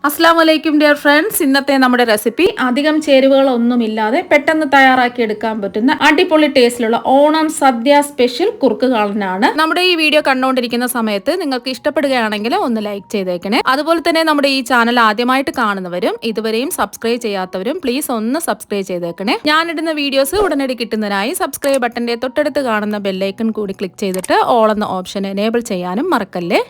അസ്സലാമു അലൈക്കും dear friends. ഇന്നത്തെ നമ്മുടെ റെസിപ്പി അധികം ചേരുവകളൊന്നുമില്ലാതെ പെട്ടെന്ന് തയ്യാറാക്കി എടുക്കാൻ പറ്റുന്ന അടിപൊളി ടേസ്റ്റിലുള്ള ഓണം സദ്യ സ്പെഷ്യൽ കുറുക്ക് കാളനാണ്. നമ്മുടെ ഈ വീഡിയോ കണ്ടുകൊണ്ടിരിക്കുന്ന സമയത്ത് നിങ്ങൾക്ക് ഇഷ്ടപ്പെടുകയാണെങ്കിൽ ഒന്ന് ലൈക്ക് ചെയ്തേക്കണേ. അതുപോലെ തന്നെ നമ്മുടെ ഈ ചാനൽ ആദ്യമായിട്ട് കാണുന്നവരും ഇതുവരെയും സബ്സ്ക്രൈബ് ചെയ്യാത്തവരും പ്ലീസ് ഒന്ന് സബ്സ്ക്രൈബ് ചെയ്തേക്കണേ. ഞാനിടുന്ന വീഡിയോസ് ഉടനടി കിട്ടുന്നതിനായി സബ്സ്ക്രൈബ് ബട്ടന്റെ തൊട്ടടുത്ത് കാണുന്ന ബെല്ലൈക്കൺ കൂടി ക്ലിക്ക് ചെയ്തിട്ട് ഓൾ എന്ന ഓപ്ഷൻ എനേബിൾ ചെയ്യാനും മറക്കല്ലേ.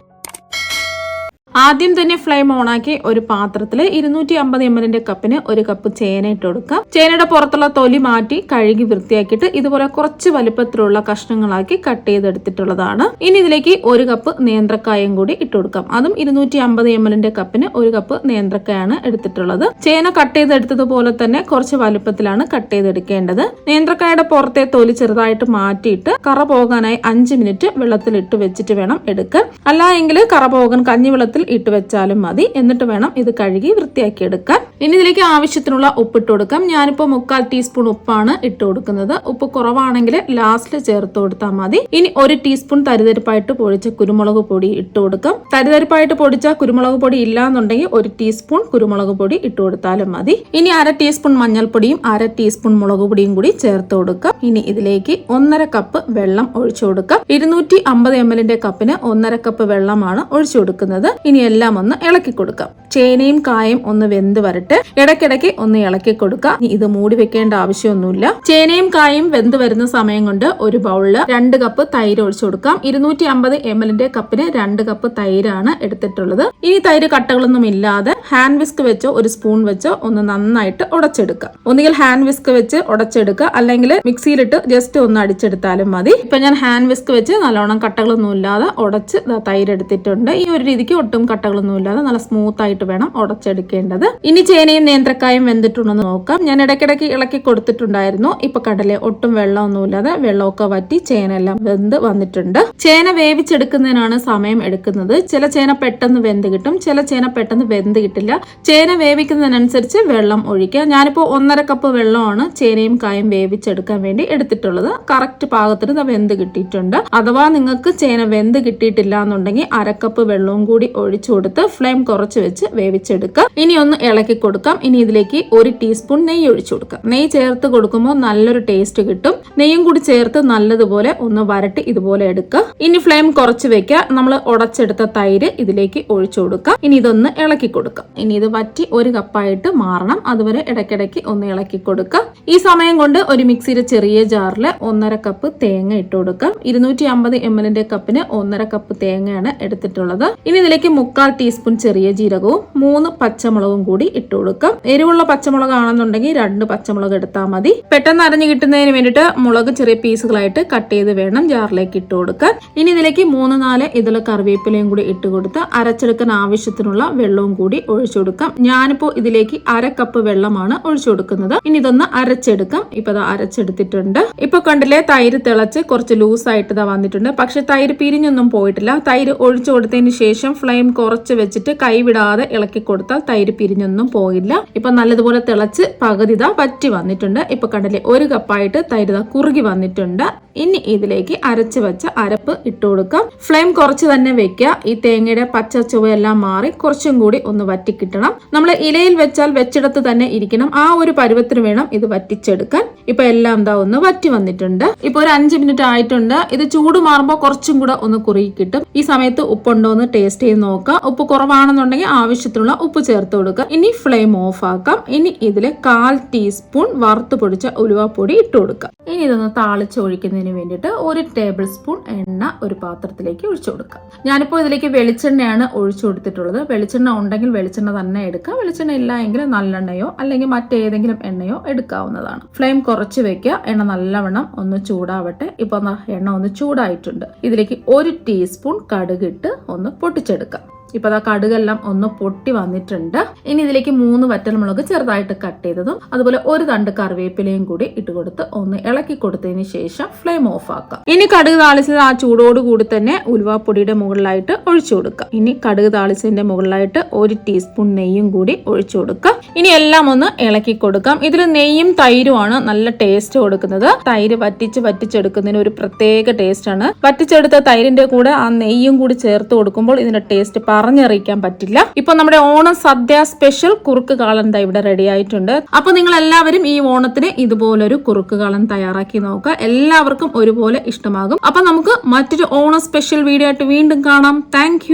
ആദ്യം തന്നെ ഫ്ലെയിം ഓണാക്കി ഒരു പാത്രത്തിൽ 250 ml കപ്പിന് ഒരു കപ്പ് ചേന ഇട്ട് കൊടുക്കാം. ചേനയുടെ പുറത്തുള്ള തൊലി മാറ്റി കഴുകി വൃത്തിയാക്കിയിട്ട് ഇതുപോലെ കുറച്ച് വലുപ്പത്തിലുള്ള കഷ്ണങ്ങളാക്കി കട്ട് ചെയ്തെടുത്തിട്ടുള്ളതാണ്. ഇനി ഇതിലേക്ക് ഒരു കപ്പ് നേന്ത്രക്കായും കൂടി ഇട്ട് കൊടുക്കാം. അതും 250 ml കപ്പിന് ഒരു കപ്പ് നേന്ത്രക്കായാണ് എടുത്തിട്ടുള്ളത്. ചേന കട്ട് ചെയ്തെടുത്തതുപോലെ തന്നെ കുറച്ച് വലുപ്പത്തിലാണ് കട്ട് ചെയ്തെടുക്കേണ്ടത്. നേന്ത്രക്കായുടെ പുറത്തെ തൊലി ചെറുതായിട്ട് മാറ്റിയിട്ട് കറ പോകാനായി 5 മിനിറ്റ് വെള്ളത്തിൽ ഇട്ട് വെച്ചിട്ട് വേണം എടുക്കാൻ. അല്ല എങ്കിൽ കറ പോകാൻ കഞ്ഞിവെള്ളത്തിൽ ഇട്ട് വെച്ചാലും മതി. എന്നിട്ട് വേണം ഇത് കഴുകി വൃത്തിയാക്കി എടുക്കാൻ. ഇനി ഇതിലേക്ക് ആവശ്യത്തിനുള്ള ഉപ്പിട്ട് കൊടുക്കാം. ഞാനിപ്പോ 1/4 ടീസ്പൂൺ ഉപ്പാണ് ഇട്ട് കൊടുക്കുന്നത്. ഉപ്പ് കുറവാണെങ്കിൽ ലാസ്റ്റ് ചേർത്ത് കൊടുത്താൽ മതി. ഇനി 1 ടീസ്പൂൺ തരിതരിപ്പായിട്ട് പൊടിച്ച കുരുമുളക് പൊടി ഇട്ട് കൊടുക്കാം. തരിതരിപ്പായിട്ട് പൊടിച്ച കുരുമുളക് പൊടി ഇല്ലാന്നുണ്ടെങ്കിൽ 1 ടീസ്പൂൺ കുരുമുളക് പൊടി ഇട്ട് കൊടുത്താലും മതി. ഇനി 1/2 ടീസ്പൂൺ മഞ്ഞൾപ്പൊടിയും 1/2 ടീസ്പൂൺ മുളക് പൊടിയും കൂടി ചേർത്ത് കൊടുക്കാം. ഇനി ഇതിലേക്ക് 1/2 കപ്പ് വെള്ളം ഒഴിച്ചു കൊടുക്കാം. 250 ml കപ്പിന് 1/2 കപ്പ് വെള്ളമാണ് ഒഴിച്ചു കൊടുക്കുന്നത്. ഇനി എല്ലാം ഒന്ന് ഇളക്കി കൊടുക്കാം. ചേനയും കായും ഒന്ന് വെന്ത് വരട്ടെ. ഇടയ്ക്കിടയ്ക്ക് ഒന്ന് ഇളക്കി കൊടുക്കാം. ഇത് മൂടി വെക്കേണ്ട ആവശ്യമൊന്നുമില്ല. ചേനയും കായും വെന്ത് വരുന്ന സമയം കൊണ്ട് ഒരു ബൗളില് 2 കപ്പ് തൈര് ഒഴിച്ചു കൊടുക്കാം. 250 ml കപ്പിന് 2 കപ്പ് തൈരാണ് എടുത്തിട്ടുള്ളത്. ഇനി തൈര് കട്ടകളൊന്നും ഇല്ലാതെ ഹാൻഡ് വിസ്ക് വെച്ചോ ഒരു സ്പൂൺ വെച്ചോ ഒന്ന് നന്നായിട്ട് ഉടച്ചെടുക്കാം. ഒന്നുകിൽ ഹാൻഡ് വിസ്ക് വെച്ച് ഉടച്ചെടുക്കുക, അല്ലെങ്കിൽ മിക്സിയിലിട്ട് ജസ്റ്റ് ഒന്ന് അടിച്ചെടുത്താലും മതി. ഇപ്പൊ ഞാൻ ഹാൻഡ് വിസ്ക് വെച്ച് നല്ലോണം കട്ടകളൊന്നും ഇല്ലാതെ ഉടച്ച് തൈര് എടുത്തിട്ടുണ്ട്. ഈ ഒരു രീതിക്ക് ഒട്ടും കട്ടകളൊന്നും ഇല്ലാതെ നല്ല സ്മൂത്ത് ആയിട്ട് വേണം ഉടച്ചെടുക്കേണ്ടത്. ഇനി ചേനയും നേന്ത്രക്കായും വെന്തിട്ടുണ്ടെന്ന് നോക്കാം. ഞാൻ ഇടയ്ക്കിടയ്ക്ക് ഇളക്കി കൊടുത്തിട്ടുണ്ടായിരുന്നു. ഇപ്പൊ കടലെ ഒട്ടും വെള്ളമൊന്നുമില്ലാതെ വെള്ളമൊക്കെ വറ്റി ചേന എല്ലാം വെന്ത് വന്നിട്ടുണ്ട്. ചേന വേവിച്ചെടുക്കുന്നതിനാണ് സമയം എടുക്കുന്നത്. ചില ചേന പെട്ടെന്ന് വെന്ത് കിട്ടും, ചില ചേന പെട്ടെന്ന് വെന്ത് കിട്ടില്ല. ചേന വേവിക്കുന്നതിനനുസരിച്ച് വെള്ളം ഒഴിക്കുക. ഞാനിപ്പോ 1/2 കപ്പ് വെള്ളമാണ് ചേനയും കായും വേവിച്ചെടുക്കാൻ വേണ്ടി എടുത്തിട്ടുള്ളത്. കറക്റ്റ് പാകത്തിന് വെന്ത് കിട്ടിയിട്ടുണ്ട്. അഥവാ നിങ്ങൾക്ക് ചേന വെന്ത് കിട്ടിയിട്ടില്ല എന്നുണ്ടെങ്കിൽ 1/2 കപ്പ് വെള്ളവും കൂടി ഒഴിച്ചു കൊടുത്ത് ഫ്ലെയിം കുറച്ച് വെച്ച് വേവിച്ചെടുക്കാം. ഇനി ഒന്ന് ഇളക്കി കൊടുക്കാം. ഇനി ഇതിലേക്ക് 1 ടീസ്പൂൺ നെയ്യ് ഒഴിച്ചു കൊടുക്കാം. നെയ്യ് ചേർത്ത് കൊടുക്കുമ്പോൾ നല്ലൊരു ടേസ്റ്റ് കിട്ടും. നെയ്യും കൂടി ചേർത്ത് നല്ലതുപോലെ ഒന്ന് വരട്ടി ഇതുപോലെ എടുക്കുക. ഇനി ഫ്ലെയിം കുറച്ച് വെക്കുക. നമ്മൾ ഉടച്ചെടുത്ത തൈര് ഇതിലേക്ക് ഒഴിച്ചു കൊടുക്കാം. ഇനി ഇതൊന്ന് ഇളക്കി കൊടുക്കാം. ഇനി ഇത് വറ്റി 1 കപ്പായിട്ട് മാറണം. അതുവരെ ഇടയ്ക്കിടയ്ക്ക് ഒന്ന് ഇളക്കി കൊടുക്കാം. ഈ സമയം കൊണ്ട് ഒരു മിക്സിയുടെ ചെറിയ ജാറിൽ 1/2 കപ്പ് തേങ്ങ ഇട്ട് കൊടുക്കാം. 250 ml കപ്പിന് 1/2 കപ്പ് തേങ്ങയാണ് എടുത്തിട്ടുള്ളത്. ഇനി ഇതിലേക്ക് 1/4 ടീസ്പൂൺ ചെറിയ ജീരകവും 3 പച്ചമുളകും കൂടി ഇട്ട് കൊടുക്കാം. എരിവുള്ള പച്ചമുളക് ആണെന്നുണ്ടെങ്കിൽ 2 പച്ചമുളക് എടുത്താൽ മതി. പെട്ടെന്ന് അരഞ്ഞു കിട്ടുന്നതിന് വേണ്ടിയിട്ട് മുളക് ചെറിയ പീസുകളായിട്ട് കട്ട് ചെയ്ത് വേണം ജാറിലേക്ക് ഇട്ട് കൊടുക്കാൻ. ഇനി ഇതിലേക്ക് 3-4 ഇതിൽ കറിവേപ്പിലയും കൂടി ഇട്ട് കൊടുത്ത് അരച്ചെടുക്കാൻ ആവശ്യത്തിനുള്ള വെള്ളവും കൂടി ഒഴിച്ചു കൊടുക്കാം. ഞാനിപ്പോ ഇതിലേക്ക് 1/2 കപ്പ് വെള്ളമാണ് ഒഴിച്ചു കൊടുക്കുന്നത്. ഇനി ഇതൊന്ന് അരച്ചെടുക്കാം. ഇപ്പൊ അരച്ചെടുത്തിട്ടുണ്ട്. ഇപ്പൊ കണ്ടില്ലേ, തൈര് തിളച്ച് കുറച്ച് ലൂസായിട്ട് വന്നിട്ടുണ്ട്. പക്ഷെ തൈര് പിരിഞ്ഞൊന്നും പോയിട്ടില്ല. തൈര് ഒഴിച്ചു കൊടുത്തതിന് ശേഷം ഫ്ലെയിം കുറച്ച് വെച്ചിട്ട് കൈവിടാതെ ഇളക്കി കൊടുത്താൽ തൈര് പിരിഞ്ഞൊന്നും പോയില്ല. ഇപ്പൊ നല്ലതുപോലെ തിളച്ച് പകുതി വറ്റി വന്നിട്ടുണ്ട്. ഇപ്പൊ കണ്ടില്ലേ, 1 കപ്പായിട്ട് തൈര് കുറുകി വന്നിട്ടുണ്ട്. ഇനി ഇതിലേക്ക് അരച്ച് വെച്ച അരപ്പ് ഇട്ട് കൊടുക്കാം. ഫ്ലെയിം കുറച്ച് തന്നെ വെക്കുക. ഈ തേങ്ങയുടെ പച്ച ചുവയെല്ലാം മാറി കുറച്ചും കൂടി ഒന്ന് വറ്റി കിട്ടണം. നമ്മൾ ഇലയിൽ വെച്ചാൽ വെച്ചിടത്ത് തന്നെ ഇരിക്കണം. ആ ഒരു പരുവത്തിന് വേണം ഇത് വറ്റിച്ചെടുക്കാൻ. ഇപ്പൊ എല്ലാം ഒന്ന് വറ്റി വന്നിട്ടുണ്ട്. ഇപ്പൊ ഒരു 5 മിനിറ്റ് ആയിട്ടുണ്ട്. ഇത് ചൂട് മാറുമ്പോൾ കുറച്ചും കൂടെ ഒന്ന് കുറുകി കിട്ടും. ഈ സമയത്ത് ഉപ്പുണ്ടോ എന്ന് ടേസ്റ്റ് ചെയ്ത് നോക്കുക. ഉപ്പ് കുറവാണെന്നുണ്ടെങ്കിൽ ആവശ്യത്തിനുള്ള ഉപ്പ് ചേർത്ത് കൊടുക്കുക. ഇനി ഫ്ലെയിം ഓഫ് ആക്കാം. ഇനി ഇതിൽ 1/4 ടീസ്പൂൺ വറുത്ത് പൊടിച്ച ഉലുവാപ്പൊടി ഇട്ട് കൊടുക്കുക. ഇനി ഇതൊന്ന് താളിച്ചൊഴിക്കുന്നതിന് വേണ്ടിയിട്ട് 1 ടേബിൾ സ്പൂൺ എണ്ണ ഒരു പാത്രത്തിലേക്ക് ഒഴിച്ചു കൊടുക്കുക. ഞാനിപ്പോൾ ഇതിലേക്ക് വെളിച്ചെണ്ണയാണ് ഒഴിച്ചു കൊടുത്തിട്ടുള്ളത്. വെളിച്ചെണ്ണ ഉണ്ടെങ്കിൽ വെളിച്ചെണ്ണ തന്നെ എടുക്കുക. വെളിച്ചെണ്ണ ഇല്ല എങ്കിൽ നല്ലെണ്ണയോ അല്ലെങ്കിൽ മറ്റേതെങ്കിലും എണ്ണയോ എടുക്കാവുന്നതാണ്. ഫ്ലെയിം കുറച്ച് വെക്കുക. എണ്ണ നല്ലവണ്ണം ഒന്ന് ചൂടാവട്ടെ. ഇപ്പൊ എണ്ണ ഒന്ന് ചൂടായിട്ടുണ്ട്. ഇതിലേക്ക് 1 ടീസ്പൂൺ കടുകിട്ട് ഒന്ന് പൊട്ടിച്ചെടുക്കാം. ഇപ്പൊ കടുകെല്ലാം ഒന്ന് പൊട്ടി വന്നിട്ടുണ്ട്. ഇനി ഇതിലേക്ക് 3 വറ്റൽമുളക് ചെറുതായിട്ട് കട്ട് ചെയ്തതും അതുപോലെ 1 തണ്ട് കറിവേപ്പിലയും കൂടി ഇട്ട് കൊടുത്ത് ഒന്ന് ഇളക്കി കൊടുത്തതിന് ശേഷം ഫ്ലെയിം ഓഫ് ആക്കാം. ഇനി കടുക് താളിച്ചത് ആ ചൂടോട് കൂടി തന്നെ ഉലുവാപ്പൊടിയുടെ മുകളിലായിട്ട് ഒഴിച്ചു കൊടുക്കാം. ഇനി കടുക് താളിച്ചതിന്റെ മുകളിലായിട്ട് 1 ടീസ്പൂൺ നെയ്യും കൂടി ഒഴിച്ചു കൊടുക്കാം. ഇനി എല്ലാം ഒന്ന് ഇളക്കി കൊടുക്കാം. ഇതിൽ നെയ്യും തൈരുമാണ് നല്ല ടേസ്റ്റ് കൊടുക്കുന്നത്. തൈര് വറ്റിച്ചെടുക്കുന്നതിന് ഒരു പ്രത്യേക ടേസ്റ്റ് ആണ്. വറ്റിച്ചെടുത്ത തൈരിന്റെ കൂടെ ആ നെയ്യും കൂടി ചേർത്ത് കൊടുക്കുമ്പോൾ ഇതിന്റെ ടേസ്റ്റ് പറഞ്ഞറിയിക്കാൻ പറ്റില്ല. ഇപ്പൊ നമ്മുടെ ഓണം സദ്യ സ്പെഷ്യൽ കുറുക്ക് കാളൻ ഇവിടെ റെഡി ആയിട്ടുണ്ട്. അപ്പൊ നിങ്ങൾ എല്ലാവരും ഈ ഓണത്തിന് ഇതുപോലൊരു കുറുക്ക് കാളൻ തയ്യാറാക്കി നോക്കുക. എല്ലാവർക്കും ഒരുപോലെ ഇഷ്ടമാകും. അപ്പൊ നമുക്ക് മറ്റൊരു ഓണം സ്പെഷ്യൽ വീഡിയോ ആയിട്ട് വീണ്ടും കാണാം. താങ്ക്